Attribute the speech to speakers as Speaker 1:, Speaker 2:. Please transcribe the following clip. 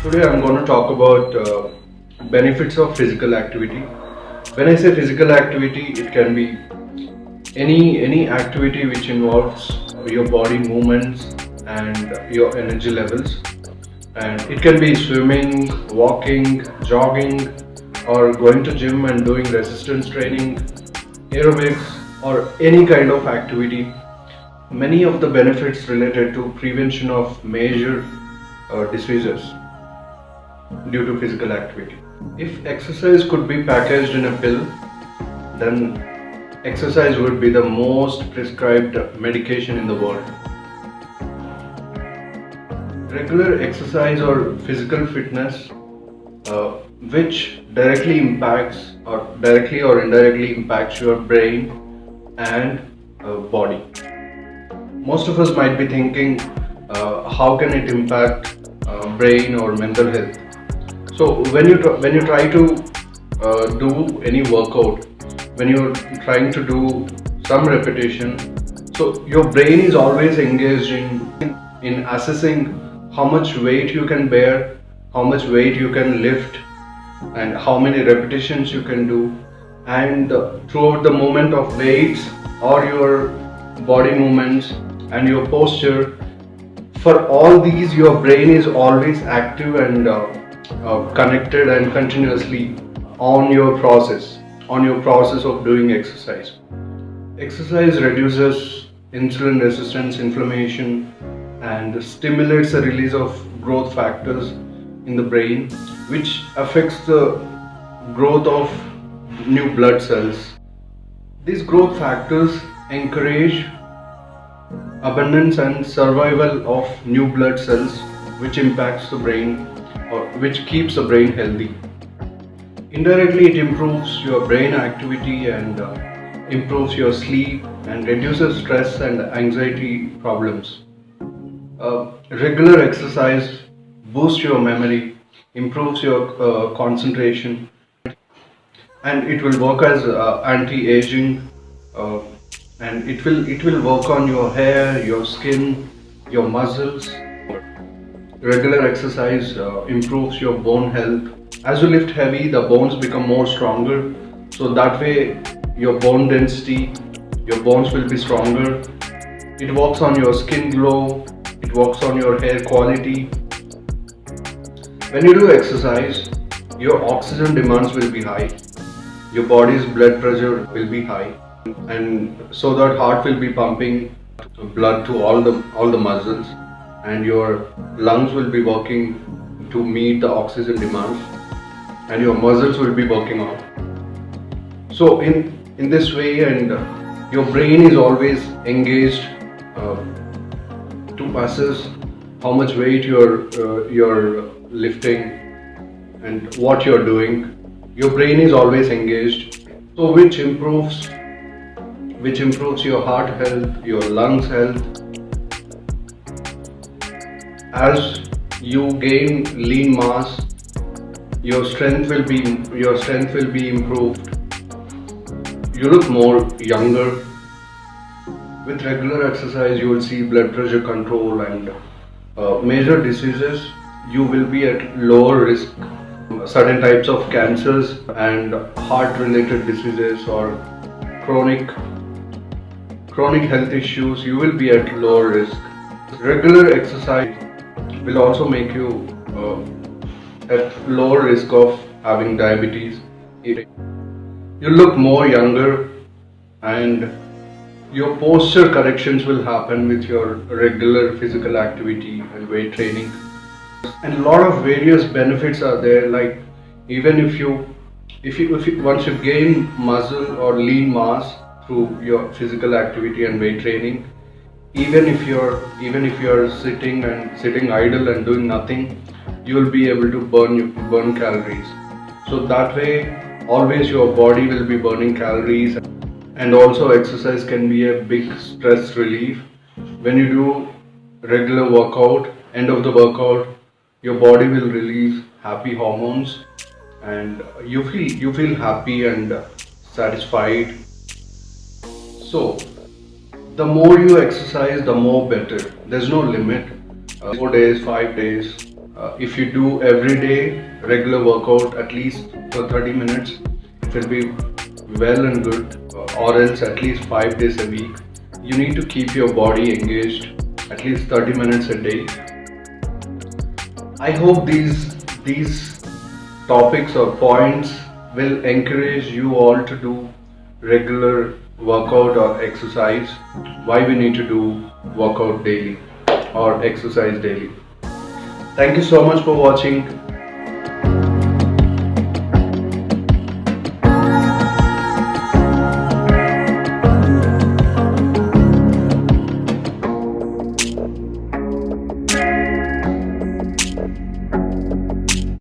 Speaker 1: Today I'm going to talk about benefits of physical activity. When I say physical activity, it can be any activity which involves your body movements and your energy levels. And it can be swimming, walking, jogging, or going to gym and doing resistance training, aerobics, or any kind of activity. Many of the benefits related to prevention of major diseases due to physical activity. If exercise could be packaged in a pill, then exercise would be the most prescribed medication in the world. Regular exercise or physical fitness, which directly or indirectly impacts your brain and body. Most of us might be thinking, how can it impact brain or mental health? So when you try to do any workout, when you're trying to do some repetition, so your brain is always engaged in assessing how much weight you can bear, how much weight you can lift, and how many repetitions you can do. And throughout the movement of weights or your body movements and your posture, for all these your brain is always active and connected and continuously on your process of doing exercise. Exercise reduces insulin resistance, inflammation, and stimulates the release of growth factors in the brain, which affects the growth of new blood cells. These growth factors encourage abundance and survival of new blood cells, which impacts the brain or which keeps the brain healthy. Indirectly, it improves your brain activity and improves your sleep and reduces stress and anxiety problems. Regular exercise boosts your memory, improves your concentration, and it will work as anti-aging, uh, and it will work on your hair, your skin, your muscles. Regular exercise improves your bone health. As you lift heavy, the bones become more stronger, so that way your bone density, your bones will be stronger. It works on your skin glow, it works on your hair quality. When you do exercise, your oxygen demands will be high, your body's blood pressure will be high, and so that heart will be pumping blood to all the muscles, and your lungs will be working to meet the oxygen demands, and your muscles will be working out. So in this way, and your brain is always engaged uh, to assess how much weight you're lifting and what you're doing. Your brain is always engaged, so which improves your heart health, your lungs health. As you gain lean mass, your strength will be improved. You look more younger. With regular exercise, you will see blood pressure control and major diseases. You will be at lower risk. Certain types of cancers and heart-related diseases or chronic chronic health issues, you will be at lower risk. Regular exercise will also make you at lower risk of having diabetes. You look more younger, and your posture corrections will happen with your regular physical activity and weight training. And a lot of various benefits are there, like even if you once you gain muscle or lean mass through your physical activity and weight training, even if you're sitting idle and doing nothing, you will be able to burn calories. So that way, always your body will be burning calories. And also exercise can be a big stress relief. When you do regular workout, end of the workout, your body will release happy hormones, and you feel happy and satisfied. So the more you exercise, the more better. There's no limit. 4 days, 5 days, If you do every day regular workout at least for 30 minutes, it will be well and good, or else at least 5 days a week. You need to keep your body engaged at least 30 minutes a day. I hope these topics or points will encourage you all to do regular workout or exercise. Why we need to do workout daily or exercise daily. Thank you so much for watching.